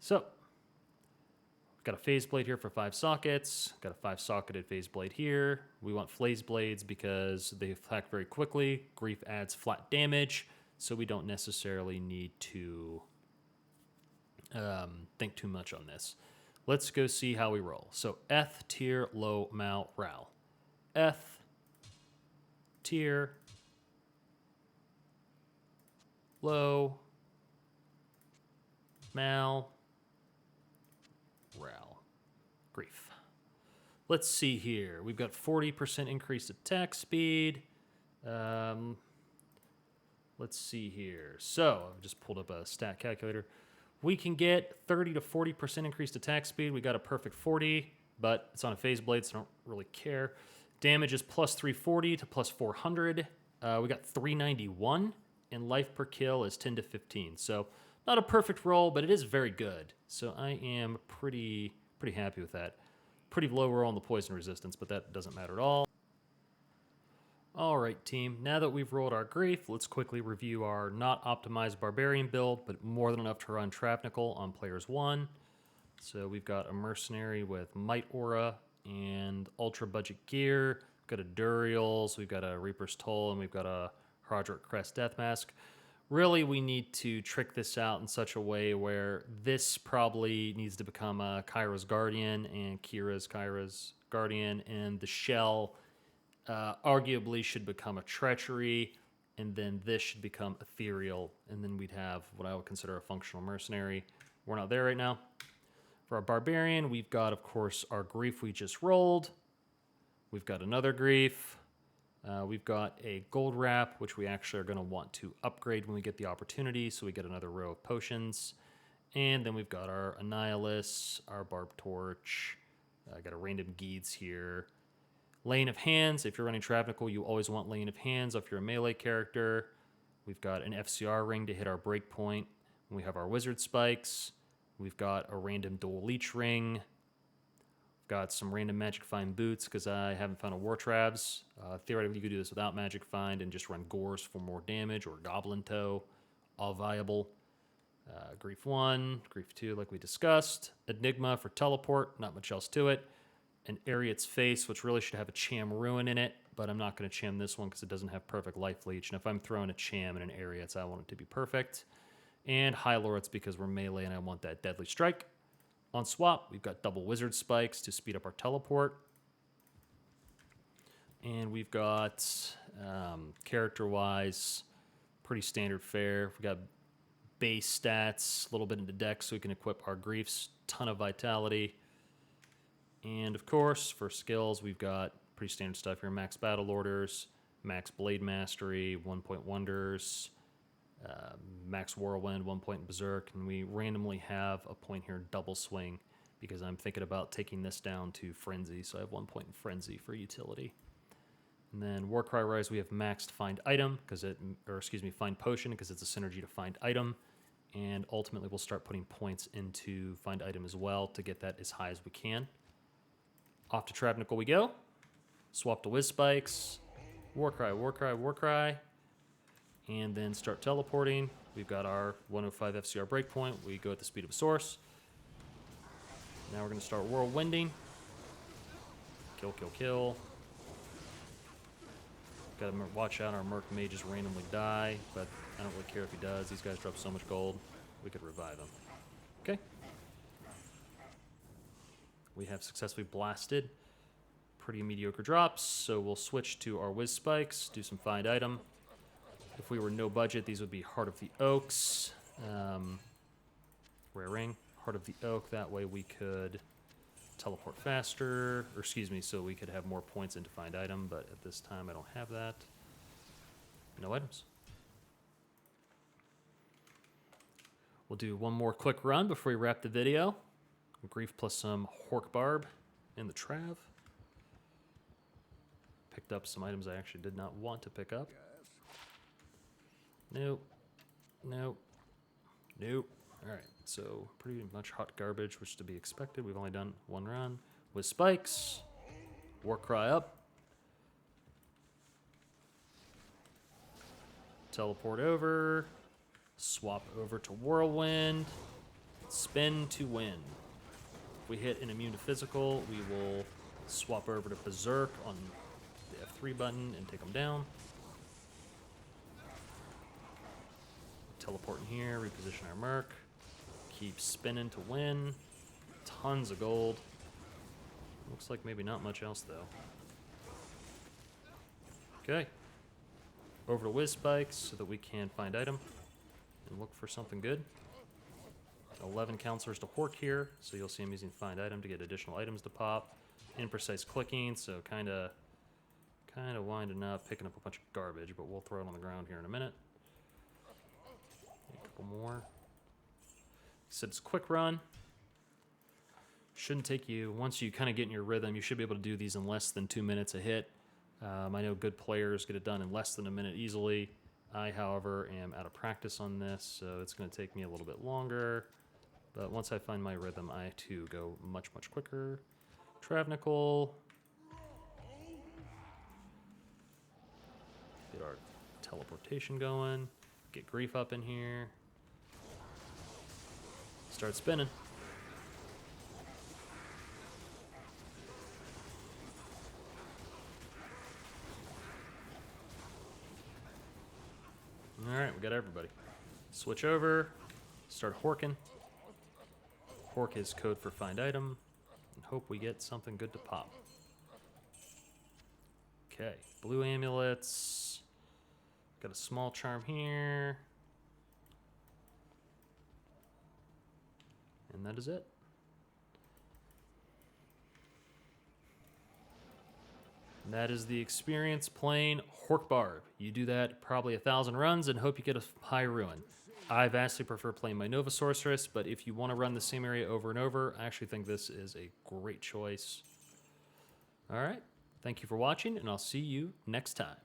So, got a phase blade here for 5 sockets. Got a 5-socketed phase blade here. We want phase blades because they attack very quickly. Grief adds flat damage, so we don't necessarily need to think too much on this. Let's go see how we roll. So Eth, tier, low, mal, ral. Eth, tier, low, mal, ral. Grief. Let's see here. We've got 40% increased attack speed. Let's see here. So I've just pulled up a stat calculator. We can get 30 to 40% increased attack speed. We got a perfect 40, but it's on a phase blade, so I don't really care. Damage is plus 340 to plus 400. We got 391, and life per kill is 10 to 15. So not a perfect roll, but it is very good. So I am pretty happy with that. Pretty low roll on the poison resistance, but that doesn't matter at all. All right, team. Now that we've rolled our grief, let's quickly review our not optimized barbarian build, but more than enough to run Travincal on players 1. So we've got a mercenary with might aura and ultra budget gear. We've got a Duriels, we've got a Reaper's Toll, and we've got a Hrodric Crest Death Mask. Really, we need to trick this out in such a way where this probably needs to become a Kyra's Guardian and Kyra's Guardian, and the shell arguably should become a Treachery, and then this should become Ethereal, and then we'd have what I would consider a functional mercenary. We're not there right now. For our Barbarian, we've got, of course, our Grief we just rolled. We've got another Grief. We've got a Gold Wrap, which we actually are going to want to upgrade when we get the opportunity, so we get another row of potions. And then we've got our Annihilus, our Barb Torch. I got a random Geeds here. Lane of Hands. If you're running Travincal, you always want Lane of Hands if you're a melee character. We've got an FCR ring to hit our breakpoint. We have our Wizard Spikes. We've got a random Dual Leech ring. We've got some random Magic Find boots because I haven't found a War Trabs. Theoretically, you could do this without Magic Find and just run Gores for more damage, or Goblin Toe. All viable. Grief 1, Grief 2, like we discussed. Enigma for teleport. Not much else to it. An Ariat's Face, which really should have a Cham Ruin in it, but I'm not going to Cham this one because it doesn't have perfect Life Leech. And if I'm throwing a Cham and an Ariat's, I want it to be perfect. And High Lords because we're melee and I want that Deadly Strike. On swap, we've got double Wizard Spikes to speed up our teleport. And we've got, character-wise, pretty standard fare. We've got base stats, a little bit into dex so we can equip our Griefs. Ton of Vitality. And of course, for skills, we've got pretty standard stuff here. Max Battle Orders, Max Blade Mastery, 1-point Wonders, Max Whirlwind, 1-point Berserk, and we randomly have a point here, Double Swing, because I'm thinking about taking this down to Frenzy, so I have 1 point in Frenzy for utility. And then Warcry Rise, we have maxed Find Item, Find Potion, because it's a synergy to Find Item, and ultimately we'll start putting points into Find Item as well to get that as high as we can. Off to Travincal we go. Swap to Wiz Spikes. Warcry, Warcry, Warcry. And then start teleporting. We've got our 105 FCR breakpoint. We go at the speed of a source. Now we're going to start whirlwinding. Kill, kill, kill. Got to watch out, our Merc may just randomly die, but I don't really care if he does. These guys drop so much gold, we could revive them. Okay. We have successfully blasted pretty mediocre drops, so we'll switch to our Wiz Spikes, do some Find Item. If we were no budget, these would be Heart of the Oaks. Rare Ring, Heart of the Oak, that way we could teleport faster, or excuse me, so we could have more points into Find Item, but at this time I don't have that. No items. We'll do one more quick run before we wrap the video. Grief plus some Hork Barb in the Trav. Picked up some items I actually did not want to pick up. Nope. Nope. Nope. Alright, so pretty much hot garbage, which to be expected. We've only done one run. With Spikes. Warcry up. Teleport over. Swap over to Whirlwind. Spin to win. If we hit an immune to physical, we will swap over to Berserk on the F3 button and take them down. Teleport in here, reposition our Merc. Keep spinning to win. Tons of gold. Looks like maybe not much else, though. Okay. Over to Whiz Spikes so that we can find item and look for something good. 11 counselors to Hork here, so you'll see I'm using find item to get additional items to pop. Imprecise clicking, so kind of winding up, picking up a bunch of garbage, but we'll throw it on the ground here in a minute. A couple more. So it's a quick run. Shouldn't take you, once you kind of get in your rhythm, you should be able to do these in less than 2 minutes a hit. I know good players get it done in less than a minute easily. I, however, am out of practice on this, so it's going to take me a little bit longer. But once I find my rhythm, I, too, go much, much quicker. Travincal. Get our teleportation going. Get Grief up in here. Start spinning. Alright, we got everybody. Switch over. Start Horking. Hork is code for find item. And hope we get something good to pop. Okay, blue amulets. Got a small charm here. And that is it. And that is the experience playing Hork Barb. You do that probably 1,000 runs and hope you get a high ruin. I vastly prefer playing my Nova Sorceress, but if you want to run the same area over and over, I actually think this is a great choice. All right, thank you for watching, and I'll see you next time.